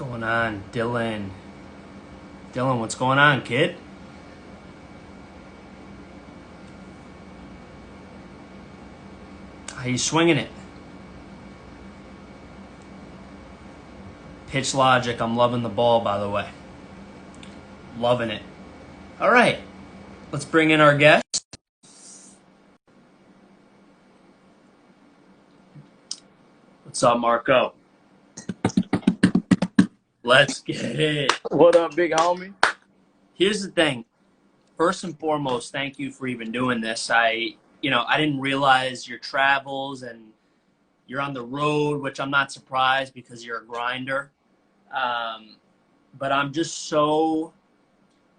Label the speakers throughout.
Speaker 1: going on, Dylan? Dylan, what's going on, kid? How you swinging it? Pitch logic. I'm loving the ball, by the way. Loving it. All right, let's bring in our guest. What's up, Marco? Let's get it.
Speaker 2: What up, big homie?
Speaker 1: Here's the thing. First and foremost, thank you for even doing this. I didn't realize your travels and you're on the road, which I'm not surprised because you're a grinder. But I'm just so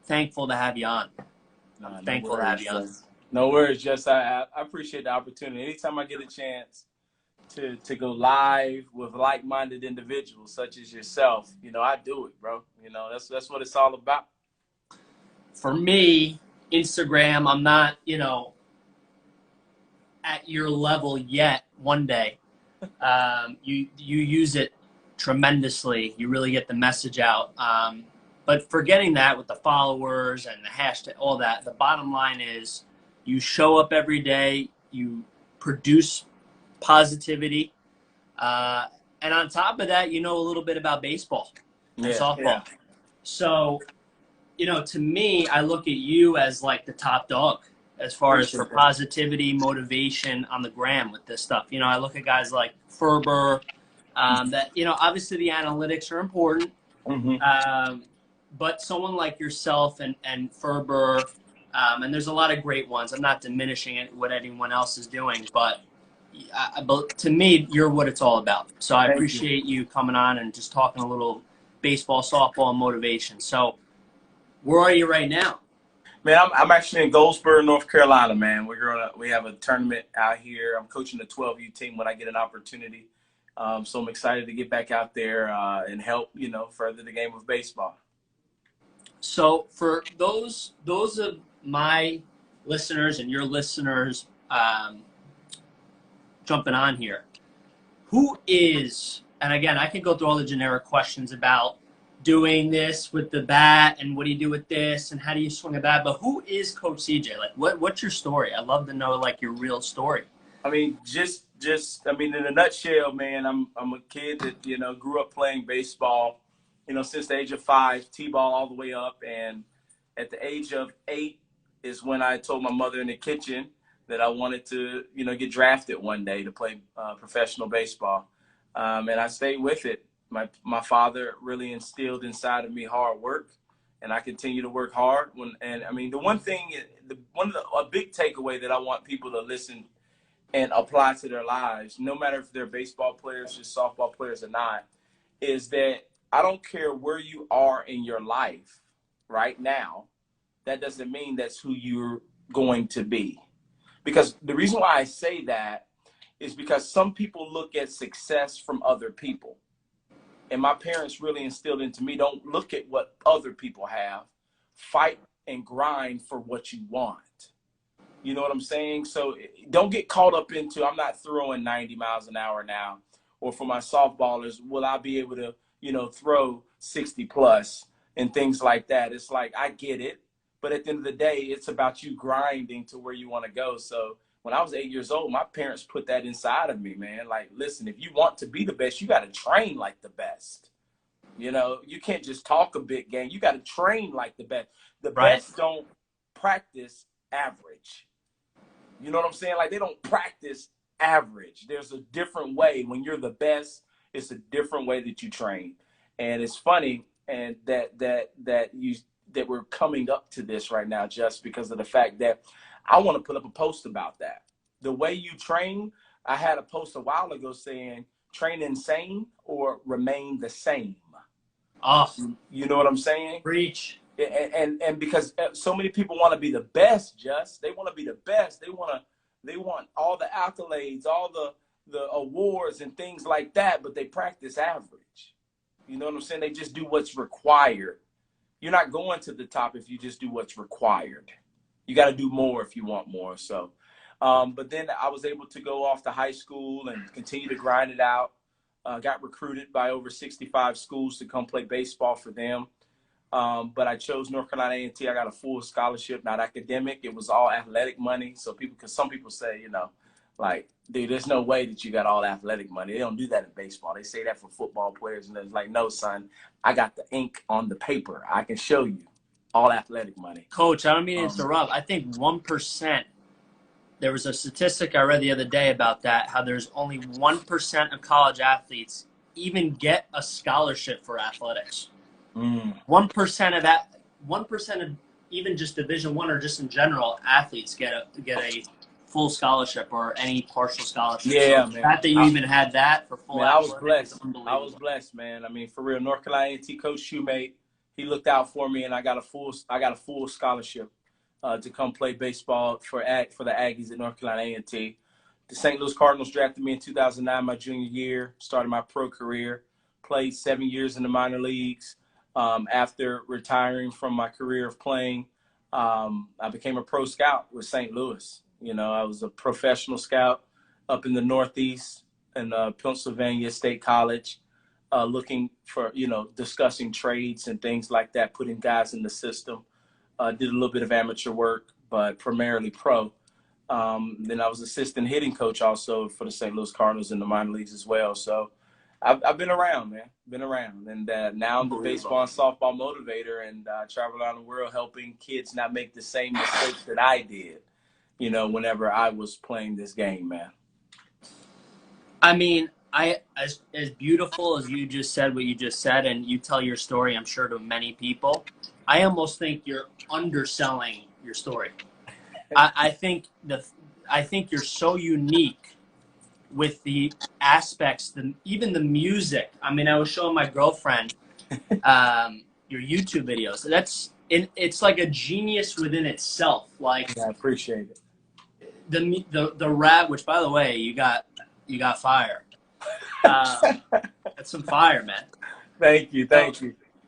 Speaker 1: thankful to have you on. Thankful to have you on.
Speaker 2: No worries, Jess. I appreciate the opportunity. Anytime I get a chance to go live with like-minded individuals such as yourself, I do it, bro. That's what it's all about.
Speaker 1: For me, Instagram, I'm not, at your level yet. One day, you use it tremendously. You really get the message out. But forgetting that with the followers and the hashtag, all that, the bottom line is you show up every day, you produce positivity, and on top of that, you know a little bit about baseball and softball. Yeah. So, to me, I look at you as like the top dog as far as for positivity, motivation on the gram with this stuff. I look at guys like Ferber, that, obviously the analytics are important.
Speaker 2: Mm-hmm.
Speaker 1: But someone like yourself and Ferber, and there's a lot of great ones. I'm not diminishing it, what anyone else is doing, but to me, you're what it's all about. So I appreciate you coming on and just talking a little baseball, softball, and motivation. So where are you right now?
Speaker 2: Man, I'm actually in Goldsboro, North Carolina, man. We have a tournament out here. I'm coaching the 12U team when I get an opportunity. So I'm excited to get back out there and help, further the game of baseball.
Speaker 1: So for those of my listeners and your listeners jumping on here, who is, and again, I could go through all the generic questions about doing this with the bat and what do you do with this and how do you swing a bat, but who is Coach CJ? Like, what's your story? I'd love to know, like, your real story.
Speaker 2: I mean, in a nutshell, man, I'm a kid that, grew up playing baseball, since the age of 5, T-ball all the way up. And at the age of 8 is when I told my mother in the kitchen that I wanted to, get drafted one day to play professional baseball. And I stayed with it. My father really instilled inside of me hard work, and I continue to work hard. A big takeaway that I want people to listen and apply to their lives, no matter if they're baseball players, just softball players or not, is that I don't care where you are in your life right now. That doesn't mean that's who you're going to be. Because the reason why I say that is because some people look at success from other people. And my parents really instilled into me, don't look at what other people have. Fight and grind for what you want. You know what I'm saying? So don't get caught up into, I'm not throwing 90 miles an hour now. Or for my softballers, will I be able to, throw 60 plus and things like that? It's like, I get it. But at the end of the day, it's about you grinding to where you want to go. So when I was 8 years old, my parents put that inside of me, man. Like, listen, if you want to be the best, you got to train like the best. You can't just talk a big game. You got to train like the best. The best don't practice average. You know what I'm saying? Like, they don't practice average. There's a different way. When you're the best, it's a different way that you train. And it's funny and that we're coming up to this right now just because of the fact that I want to put up a post about that. The way you train, I had a post a while ago saying, train insane or remain the same.
Speaker 1: Awesome.
Speaker 2: You know what I'm saying?
Speaker 1: Preach.
Speaker 2: And because so many people want to be the best, they want to be the best. They want all the accolades, all the awards and things like that, but they practice average. You know what I'm saying? They just do what's required. You're not going to the top if you just do what's required. You got to do more if you want more. So, but then I was able to go off to high school and continue to grind it out. got recruited by over 65 schools to come play baseball for them. But I chose North Carolina A&T. I got a full scholarship, not academic. It was all athletic money. So because some people say, you know, like, dude, there's no way that you got all athletic money. They don't do that in baseball. They say that for football players. And it's like, no, son, I got the ink on the paper. I can show you all athletic money.
Speaker 1: Coach, I don't mean to interrupt. I think 1%. There was a statistic I read the other day about that, how there's only 1% of college athletes even get a scholarship for athletics. 1% of that, 1% of even just Division I or just in general athletes get a full scholarship or any partial scholarship.
Speaker 2: Yeah,
Speaker 1: so
Speaker 2: man.
Speaker 1: The fact that you even had that for full
Speaker 2: I was
Speaker 1: athletics
Speaker 2: blessed. I was blessed, man. I mean, for real, North Carolina A&T coach Shoemate, he looked out for me, and I got a full scholarship to come play baseball for the Aggies at North Carolina A&T. The St. Louis Cardinals drafted me in 2009, my junior year. Started my pro career. Played 7 years in the minor leagues. After retiring from my career of playing, I became a pro scout with St. Louis. You know, I was a professional scout up in the Northeast in Pennsylvania State College, looking for, you know, discussing trades and things like that, putting guys in the system. Did a little bit of amateur work, but primarily pro. Then I was assistant hitting coach also for the St. Louis Cardinals in the minor leagues as well. So I've been around, man. Been around. And now I'm the baseball and softball motivator, and I travel around the world helping kids not make the same mistakes that I did, you know, whenever I was playing this game, man.
Speaker 1: I mean, as beautiful as you just said what you just said, and you tell your story, I'm sure, to many people, I almost think you're underselling your story. I think you're so unique with the aspects, even the music. I mean, I was showing my girlfriend your YouTube videos. It's like a genius within itself. Like,
Speaker 2: I appreciate it.
Speaker 1: The rap, which, by the way, you got fire. That's some fire, man.
Speaker 2: Thank you.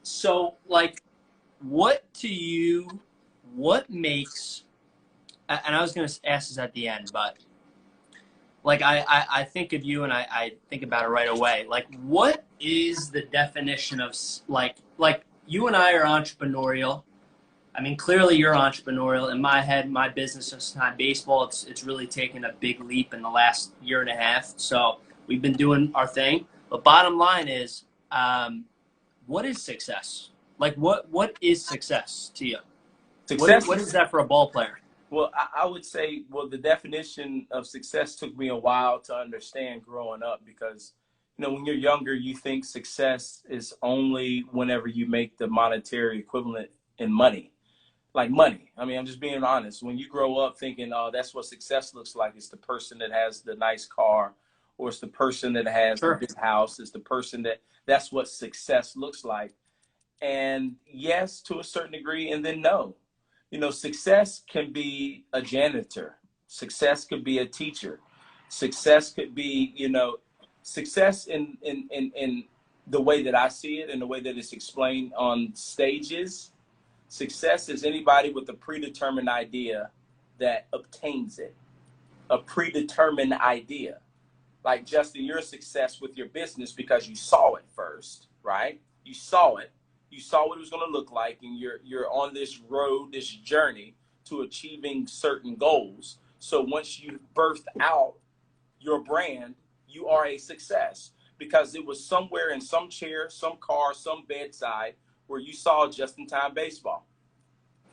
Speaker 1: So, like, what makes, and I was going to ask this at the end, but like, I think of you and I think about it right away. Like, what is the definition of, like you and I are entrepreneurial. I mean, clearly you're entrepreneurial. In my head, my business is time baseball. It's really taken a big leap in the last year and a half. So we've been doing our thing. But bottom line is, what is success? Like, what is success to you?
Speaker 2: Success.
Speaker 1: What is that for a ball player?
Speaker 2: Well, I would say, the definition of success took me a while to understand growing up, because, you know, when you're younger, you think success is only whenever you make the monetary equivalent in money. Like money. I mean, I'm just being honest. When you grow up thinking, oh, that's what success looks like, it's the person that has the nice car, or it's the person that has the big house, it's the person that's what success looks like. And yes, to a certain degree, and then no. You know, success can be a janitor. Success could be a teacher. Success could be, you know, success in the way that I see it and the way that it's explained on stages. Success is anybody with a predetermined idea that obtains it. A predetermined idea. Like, Justin, you're a success with your business because you saw it first, right? You saw it. You saw what it was going to look like, and you're on this road, this journey to achieving certain goals. So once you've birthed out your brand, you are a success, because it was somewhere in some chair, some car, some bedside where you saw just-in-time baseball,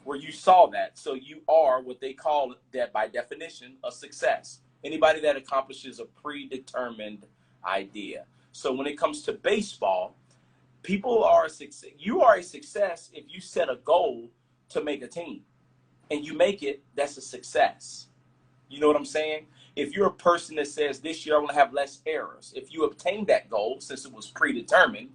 Speaker 2: where you saw that. So you are what they call that, by definition, a success. Anybody that accomplishes a predetermined idea. So when it comes to baseball, people are a success. You are a success if you set a goal to make a team and you make it. That's a success. You know what I'm saying? If you're a person that says, this year I want to have less errors, if you obtain that goal, since it was predetermined,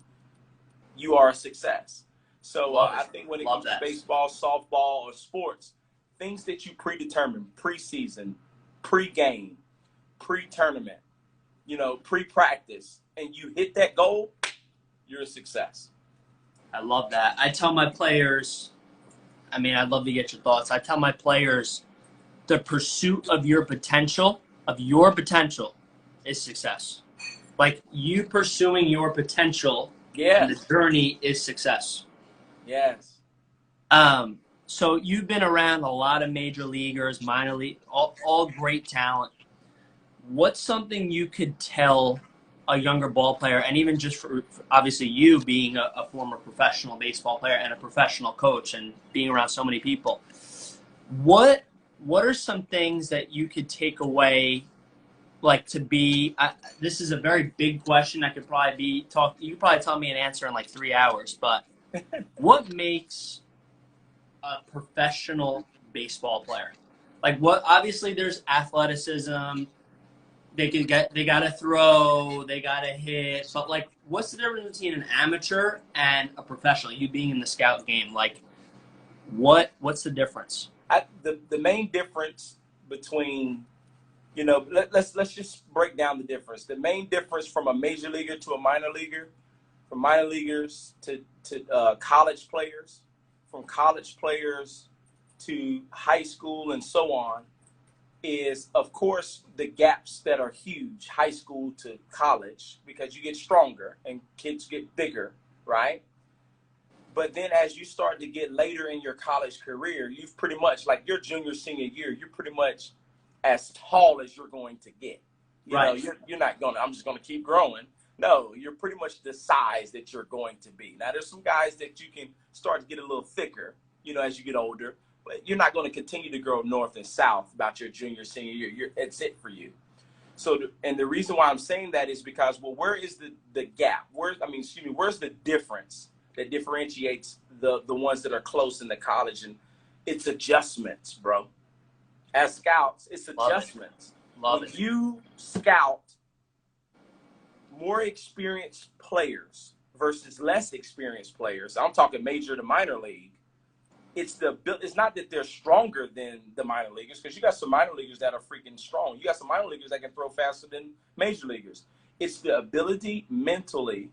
Speaker 2: you are a success. So I think when it comes to baseball, softball, or sports, things that you predetermine, preseason, pre-game, pre-tournament, you know, pre-practice, and you hit that goal, you're a success.
Speaker 1: I love that. I tell my players, I mean, I'd love to get your thoughts. I tell my players, the pursuit of your potential is success. Like you pursuing your potential and the
Speaker 2: Yes.
Speaker 1: journey is success.
Speaker 2: Yes.
Speaker 1: So you've been around a lot of major leaguers, minor league, all great talent. What's something you could tell a younger ball player, and even just for obviously you being a former professional baseball player and a professional coach and being around so many people, what are some things that you could take away, like to be, this is a very big question. I could probably you could probably tell me an answer in like 3 hours, but what makes a professional baseball player? Like what, obviously there's athleticism, they got to throw, they got to hit, but like what's the difference between an amateur and a professional, you being in the scout game? Like what's the difference?
Speaker 2: The main difference between, let's just break down the difference. The main difference from a major leaguer to a minor leaguer, from minor leaguers to college players, from college players to high school and so on, is, of course, the gaps that are huge, high school to college, because you get stronger and kids get bigger, right? But then as you start to get later in your college career, you've pretty much, like your junior, senior year, you're pretty much as tall as you're going to get.
Speaker 1: Right.
Speaker 2: You're not going to, I'm just going to keep growing. No, you're pretty much the size that you're going to be. Now, there's some guys that you can start to get a little thicker, as you get older, but you're not going to continue to grow north and south about your junior, senior year. It's it for you. So, and the reason why I'm saying that is because, well, where is the gap? Where's the difference that differentiates the ones that are close in the college? And it's adjustments, bro. As scouts, it's adjustments.
Speaker 1: Love it.
Speaker 2: When you scout more experienced players versus less experienced players, I'm talking major to minor league, it's not that they're stronger than the minor leaguers, because you got some minor leaguers that are freaking strong. You got some minor leaguers that can throw faster than major leaguers. It's the ability mentally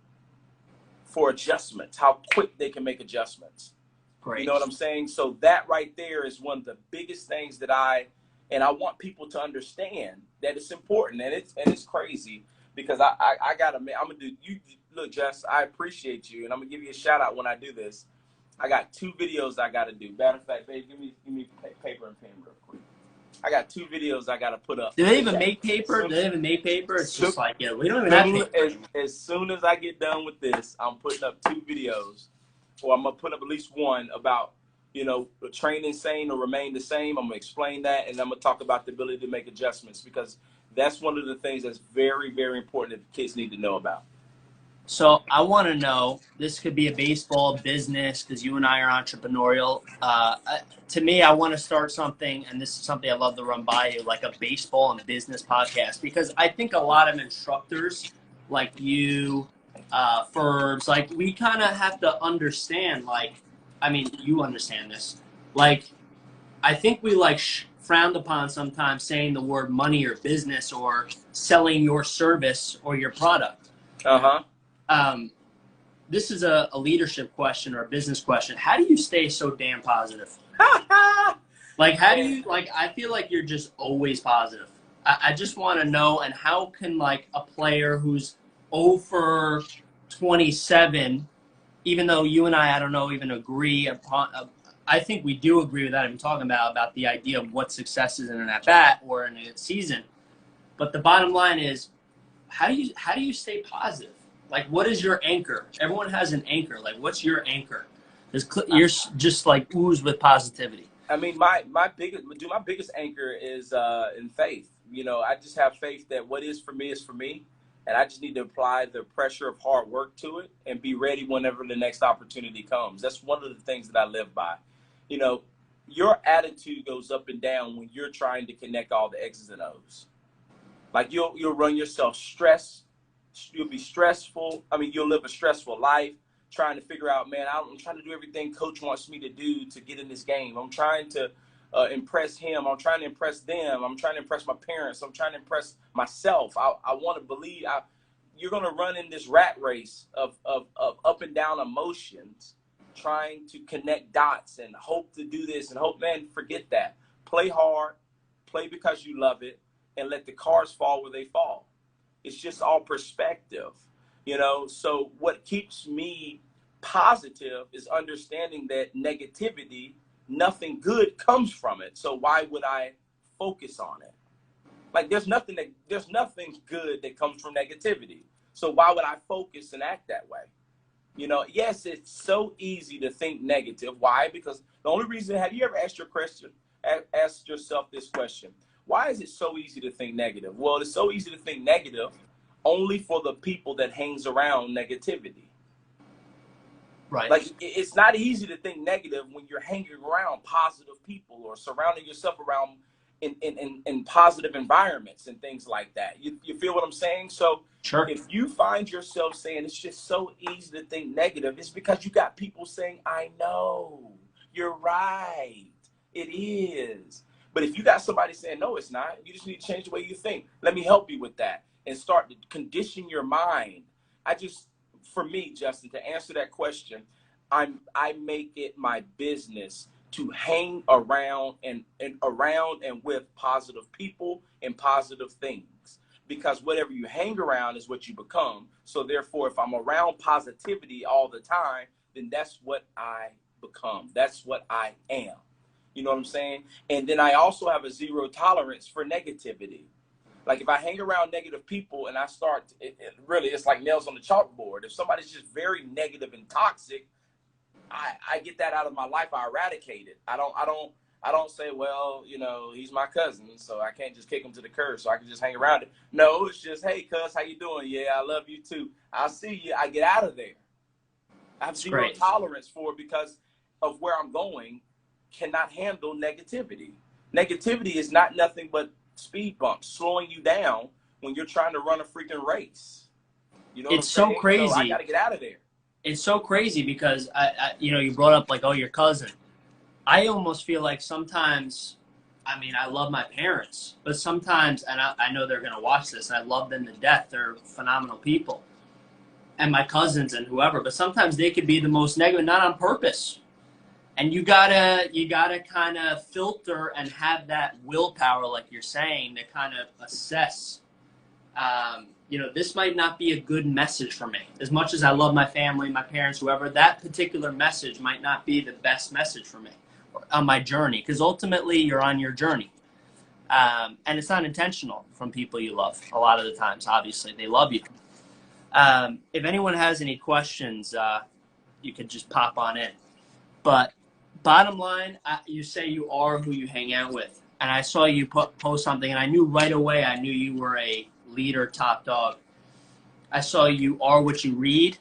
Speaker 2: for adjustments, how quick they can make adjustments.
Speaker 1: Great.
Speaker 2: You know what I'm saying? So that right there is one of the biggest things that I want people to understand, that it's important, and it's crazy, because I'm gonna do, you look, Jess, I appreciate you, and I'm gonna give you a shout out when I do this. I got 2 videos I got to do. Matter of fact, babe, give me paper and pen real quick. I got 2 videos I got to put up.
Speaker 1: Do they even make paper? It's just like, yeah, we don't even have paper.
Speaker 2: As soon as I get done with this, I'm putting up 2 videos, or I'm going to put up at least one about, training sane or remain the same. I'm going to explain that, and I'm going to talk about the ability to make adjustments, because that's one of the things that's very, very important that the kids need to know about.
Speaker 1: So I want to know, this could be a baseball business, because you and I are entrepreneurial. To me, I want to start something, and this is something I love to run by you, like a baseball and business podcast, because I think a lot of instructors like you, Furbs, like we kind of have to understand, you understand this. Like, I think we frowned upon sometimes saying the word money or business or selling your service or your product.
Speaker 2: Uh-huh.
Speaker 1: This is a leadership question or a business question. How do you stay so damn positive? How do you, I feel like you're just always positive. I just want to know, and how can a player who's 0 for 27, even though you and I don't know, even agree upon, I think we do agree with that. I'm talking about the idea of what success is in an at-bat or in a season. But the bottom line is, how do you stay positive? What is your anchor? Everyone has an anchor. What's your anchor? You're just ooze with positivity.
Speaker 2: I mean, my biggest anchor is in faith. I just have faith that what is for me is for me, and I just need to apply the pressure of hard work to it and be ready whenever the next opportunity comes. That's one of the things that I live by. Your attitude goes up and down when you're trying to connect all the X's and O's. You'll run yourself stressed. You'll be stressful. You'll live a stressful life trying to figure out, man, I'm trying to do everything coach wants me to do to get in this game. I'm trying to impress him. I'm trying to impress them. I'm trying to impress my parents. I'm trying to impress myself. I want to believe you're going to run in this rat race of up and down emotions, trying to connect dots and hope to do this and hope, man, forget that. Play hard, play because you love it, and let the cards fall where they fall. It's just all perspective, you know? So what keeps me positive is understanding that negativity, nothing good comes from it. So why would I focus on it? Like there's nothing good that comes from negativity. So why would I focus and act that way? You know, yes, it's so easy to think negative. Why? Because the only reason, have you ever asked yourself this question? Why is it so easy to think negative? Well, it's so easy to think negative only for the people that hangs around negativity.
Speaker 1: Right.
Speaker 2: Like it's not easy to think negative when you're hanging around positive people or surrounding yourself around in positive environments and things like that. You feel what I'm saying? So
Speaker 1: sure.
Speaker 2: If you find yourself saying it's just so easy to think negative, it's because you got people saying, I know, you're right, it is. But if you got somebody saying, no, it's not, you just need to change the way you think. Let me help you with that and start to condition your mind. For me, Justin, to answer that question, I make it my business to hang around and with positive people and positive things, because whatever you hang around is what you become. So therefore, if I'm around positivity all the time, then that's what I become. That's what I am. You know what I'm saying? And then I also have a zero tolerance for negativity. Like if I hang around negative people and I start, it's like nails on the chalkboard. If somebody's just very negative and toxic, I get that out of my life. I eradicate it. I don't say, well, you know, he's my cousin, so I can't just kick him to the curb, so I can just hang around it. No, it's just, hey, cuz, how you doing? Yeah, I love you too. I'll see you. I get out of there. I have zero tolerance for it because of where I'm going. Cannot handle negativity. Negativity is not nothing but speed bumps, slowing you down when you're trying to run a freaking race. You know what I'm saying?
Speaker 1: So crazy.
Speaker 2: So I got to get out of there.
Speaker 1: It's so crazy because you brought up like, oh, your cousin. I almost feel like sometimes, I mean, I love my parents, but sometimes, and I know they're going to watch this, and I love them to death. They're phenomenal people, and my cousins and whoever, but sometimes they could be the most negative, not on purpose. And you gotta kind of filter and have that willpower, like you're saying, to kind of assess, this might not be a good message for me. As much as I love my family, my parents, whoever, that particular message might not be the best message for me on my journey, because ultimately you're on your journey. And it's not intentional from people you love a lot of the times. Obviously, they love you. If anyone has any questions, you could just pop on in. But bottom line, you say you are who you hang out with. And I saw you post something, and I knew right away, I knew you were a leader, top dog. I saw you are what you read.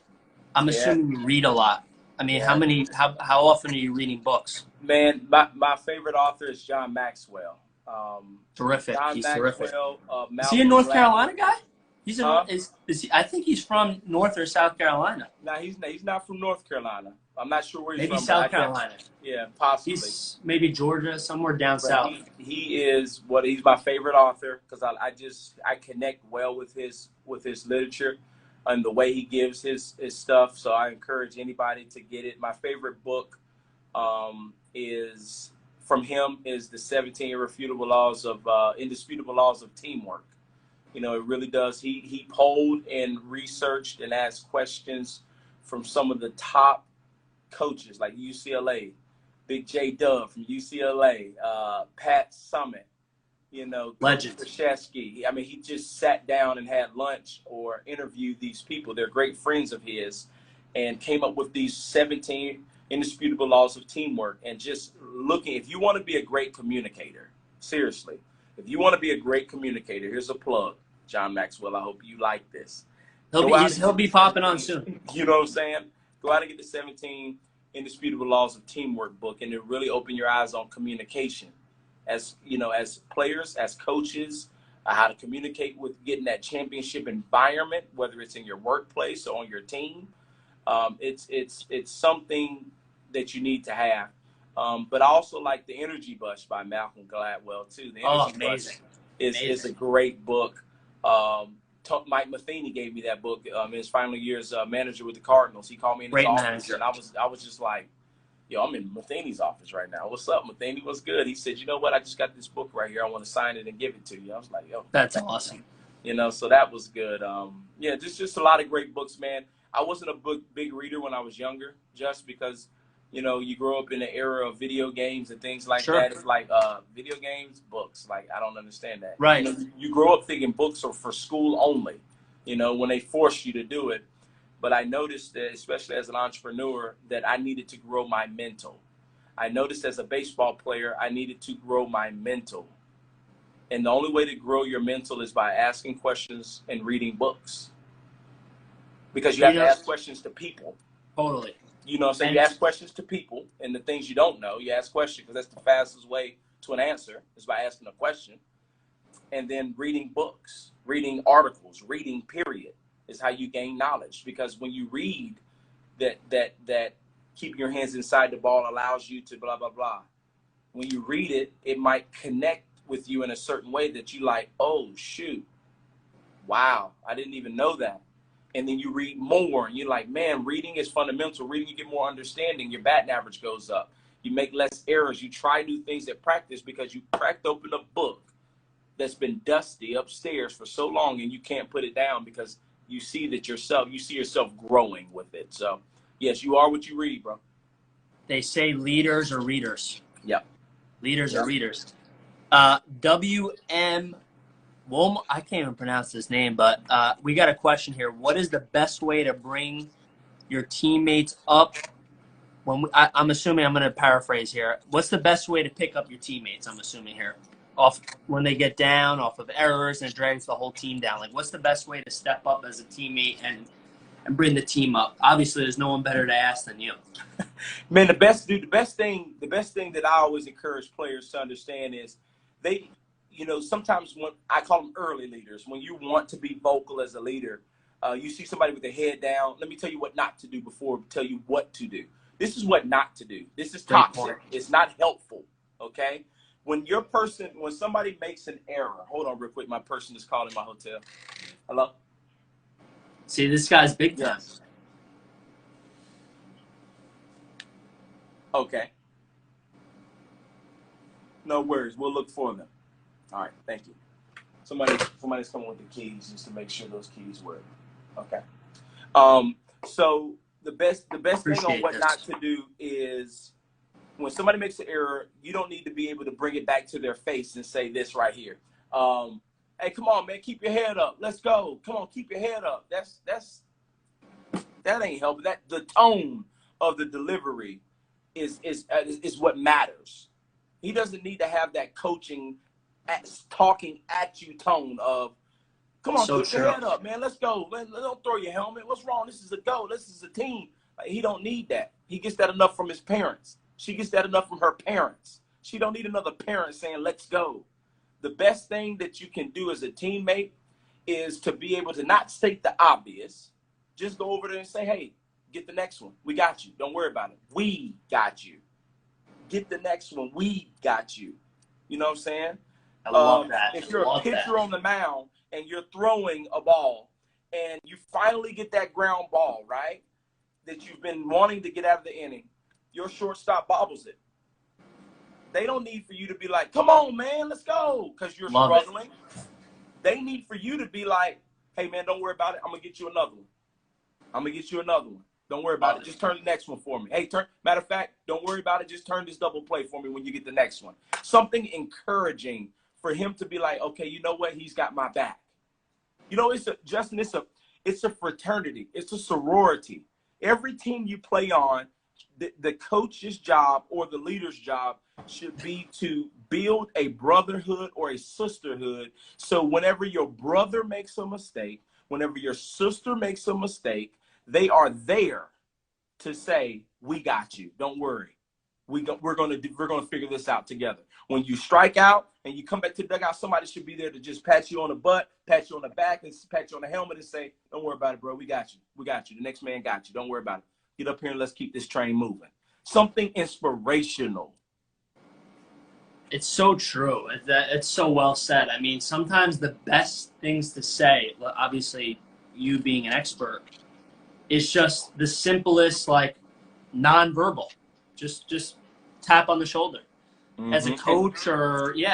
Speaker 1: I'm assuming you read a lot. I mean, how often are you reading books?
Speaker 2: Man, my favorite author is John Maxwell.
Speaker 1: Terrific. He's terrific. Is he a
Speaker 2: Malcolm
Speaker 1: North
Speaker 2: Gladwell.
Speaker 1: Carolina guy? He's is he, I think he's from North or South Carolina.
Speaker 2: No, he's not from North Carolina. I'm not sure where he's from.
Speaker 1: Maybe South Carolina.
Speaker 2: Yeah, possibly.
Speaker 1: He's maybe Georgia, somewhere down south.
Speaker 2: He's my favorite author because I connect well with his literature and the way he gives his stuff. So I encourage anybody to get it. My favorite book is from him is the 17 Indisputable Laws of Teamwork. You know, it really does. He polled and researched and asked questions from some of the top coaches like UCLA, Big J Dub from UCLA, Pat Summitt,
Speaker 1: legend.
Speaker 2: Krzyzewski. I mean, he just sat down and had lunch or interviewed these people. They're great friends of his, and came up with these 17 indisputable laws of teamwork. And just looking, if you want to be a great communicator, seriously, if you want to be a great communicator, here's a plug. John Maxwell, I hope you like this.
Speaker 1: He'll be popping on soon.
Speaker 2: You know what I'm saying? Go out and get the 17 Indisputable Laws of Teamwork book, and it really open your eyes on communication. As players, as coaches, how to communicate with getting that championship environment, whether it's in your workplace or on your team. It's something that you need to have. But I also like The Energy Bus by Malcolm Gladwell too. The Energy Bus is a great book. Mike Matheny gave me that book in his final year as manager with the Cardinals. He called me in his office, and I was just like, yo, I'm in Matheny's office right now. What's up, Matheny? What's good? He said, you know what? I just got this book right here. I want to sign it and give it to you. I was like, yo.
Speaker 1: That's awesome.
Speaker 2: You know, so that was good. Yeah, just a lot of great books, man. I wasn't a big reader when I was younger, just because, you know, you grow up in the era of video games and things like
Speaker 1: Sure.
Speaker 2: that. It's like video games, books. Like, I don't understand that.
Speaker 1: Right.
Speaker 2: You know, you grow up thinking books are for school only, you know, when they force you to do it. But I noticed that, especially as an entrepreneur, that I needed to grow my mental. I noticed as a baseball player, I needed to grow my mental. And the only way to grow your mental is by asking questions and reading books. Because you have to ask questions to people.
Speaker 1: Totally.
Speaker 2: You know what I'm saying? You ask questions to people, and the things you don't know, you ask questions, because that's the fastest way to an answer, is by asking a question. And then reading books, reading articles, reading, period, is how you gain knowledge. Because when you read that keeping your hands inside the ball allows you to blah, blah, blah. When you read it, it might connect with you in a certain way that you like, oh, shoot, wow, I didn't even know that. And then you read more, and you're like, man, reading is fundamental. Reading, you get more understanding. Your batting average goes up. You make less errors. You try new things at practice because you cracked open a book that's been dusty upstairs for so long, and you can't put it down because you see yourself growing with it. So, yes, you are what you read, bro.
Speaker 1: They say leaders are readers.
Speaker 2: Yep.
Speaker 1: Leaders are readers. WM, well, I can't even pronounce his name, but we got a question here. What is the best way to bring your teammates up? I'm assuming, I'm going to paraphrase here. What's the best way to pick up your teammates, I'm assuming here? Off when they get down, off of errors, and it drags the whole team down. Like, what's the best way to step up as a teammate and bring the team up? Obviously, there's no one better to ask than you.
Speaker 2: Man, the best thing that I always encourage players to understand is they, you know, sometimes when I call them early leaders, when you want to be vocal as a leader, you see somebody with their head down. Let me tell you what not to do before I tell you what to do. This is what not to do. This is toxic. It's not helpful. Okay. When somebody makes an error, hold on real quick. My person is calling my hotel. Hello?
Speaker 1: See, this guy's big time.
Speaker 2: Yes. Okay. No worries. We'll look for them. All right. Thank you. Somebody's coming with the keys just to make sure those keys work. Okay. So the best thing on what not to do is when somebody makes an error, you don't need to be able to bring it back to their face and say this right here. Hey, come on, man, keep your head up. Let's go. Come on, keep your head up. That ain't helping. That the tone of the delivery is what matters. He doesn't need to have that coaching, talking at you tone of, come on, keep your head up, man. Let's go. Don't throw your helmet. What's wrong? This is a go. This is a team. Like, he don't need that. He gets that enough from his parents. She gets that enough from her parents. She don't need another parent saying, let's go. The best thing that you can do as a teammate is to be able to not state the obvious. Just go over there and say, hey, get the next one. We got you. Don't worry about it. We got you. Get the next one. We got you. You know what I'm saying?
Speaker 1: I love that.
Speaker 2: If you're a pitcher on the mound and you're throwing a ball and you finally get that ground ball, right, that you've been wanting to get out of the inning, your shortstop bobbles it. They don't need for you to be like, come on, man, let's go, because you're struggling. They need for you to be like, hey, man, don't worry about it. I'm going to get you another one. I'm going to get you another one. Don't worry about it. Just turn the next one for me. Hey, matter of fact, don't worry about it. Just turn this double play for me when you get the next one. Something encouraging for him to be like, okay, you know what? He's got my back. You know, Justin, it's a fraternity. It's a sorority. Every team you play on, the coach's job or the leader's job should be to build a brotherhood or a sisterhood. So whenever your brother makes a mistake, whenever your sister makes a mistake, they are there to say, we got you. Don't worry. We're gonna figure this out together. When you strike out and you come back to the dugout, somebody should be there to just pat you on the butt, pat you on the back, and pat you on the helmet and say, don't worry about it, bro. We got you. We got you. The next man got you. Don't worry about it. Get up here and let's keep this train moving. Something inspirational.
Speaker 1: It's so true. It's so well said. I mean, sometimes the best things to say, obviously you being an expert, is just the simplest, like, nonverbal. Just tap on the shoulder. Mm-hmm. As a coach, or you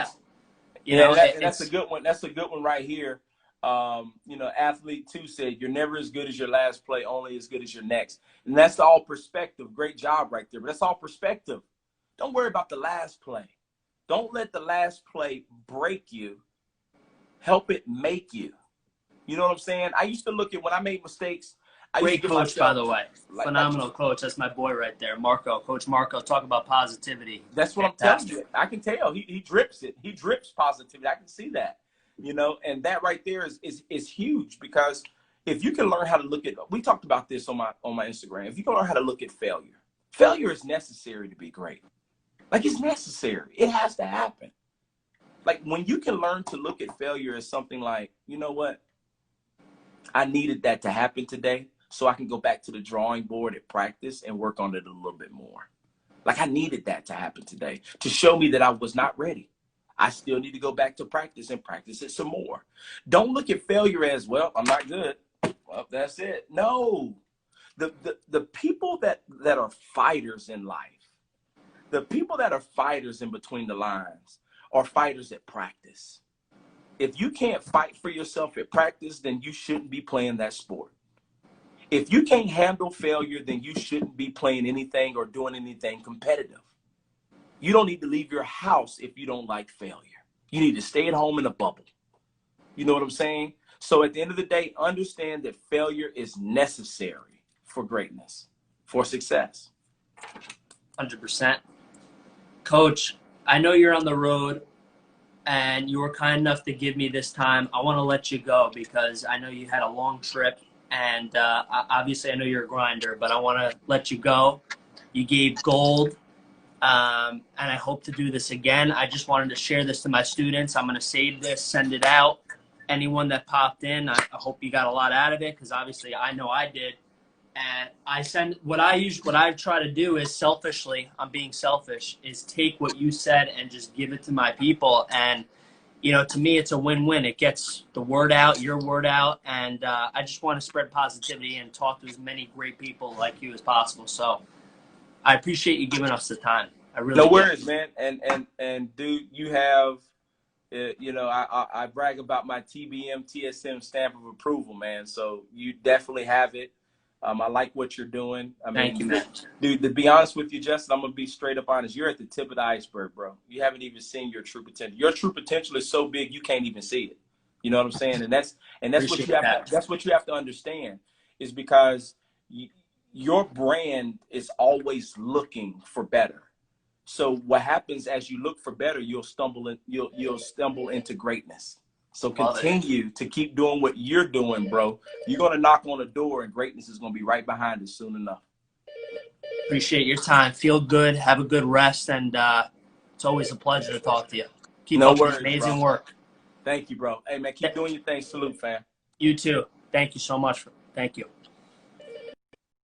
Speaker 1: know,
Speaker 2: that's a good one. That's a good one right here. Athlete 2 said, you're never as good as your last play, only as good as your next. And that's all perspective. Great job right there. But that's all perspective. Don't worry about the last play. Don't let the last play break you. Help it make you. You know what I'm saying? I used to look at when I made mistakes.
Speaker 1: Great coach, by the way. Phenomenal coach. That's my boy right there, Marco. Coach Marco, talk about positivity.
Speaker 2: That's what Fantastic. I'm telling you. I can tell. He drips it. He drips positivity. I can see that. And that right there is huge, because if you can learn how to look at, we talked about this on my Instagram. If you can learn how to look at failure is necessary to be great. Like, it's necessary. It has to happen. Like, when you can learn to look at failure as something like, you know what? I needed that to happen today so I can go back to the drawing board at practice and work on it a little bit more. Like, I needed that to happen today to show me that I was not ready. I still need to go back to practice and practice it some more. Don't look at failure as, well, I'm not good. Well, that's it. No. The people that are fighters in life, the people that are fighters in between the lines are fighters at practice. If you can't fight for yourself at practice, then you shouldn't be playing that sport. If you can't handle failure, then you shouldn't be playing anything or doing anything competitive. You don't need to leave your house if you don't like failure. You need to stay at home in a bubble. You know what I'm saying? So at the end of the day, understand that failure is necessary for greatness, for success.
Speaker 1: 100%. Coach, I know you're on the road and you were kind enough to give me this time. I want to let you go because I know you had a long trip, and obviously I know you're a grinder, but I want to let you go. You gave gold. And I hope to do this again. I just wanted to share this to my students. I'm going to save this, send it out. Anyone that popped in, I hope you got a lot out of it, because obviously I know I did. And I send what I try to do is selfishly, I'm being selfish, is take what you said and just give it to my people. And, to me, it's a win-win. It gets the word out, your word out. And I just want to spread positivity and talk to as many great people like you as possible. So I appreciate you giving us the time. I really
Speaker 2: No
Speaker 1: do.
Speaker 2: worries, man. And dude, you have, I brag about my TBM TSM stamp of approval, man. So you definitely have it. I like what you're doing.
Speaker 1: Thank you, man.
Speaker 2: Dude, to be honest with you, Justin, I'm going to be straight up honest. You're at the tip of the iceberg, bro. You haven't even seen your true potential. Your true potential is so big you can't even see it. You know what I'm saying? And that's what you have to, that's what you have to understand, is because your brand is always looking for better. So what happens as you look for better, you'll stumble into greatness. So continue to keep doing what you're doing, bro. You're going to knock on a door and greatness is going to be right behind us soon enough.
Speaker 1: Appreciate your time. Feel good. Have a good rest. And it's always a pleasure to talk to you. Keep up this amazing work.
Speaker 2: Thank you, bro. Hey, man, keep doing your thing. Salute, fam.
Speaker 1: You too. Thank you so much. Thank you.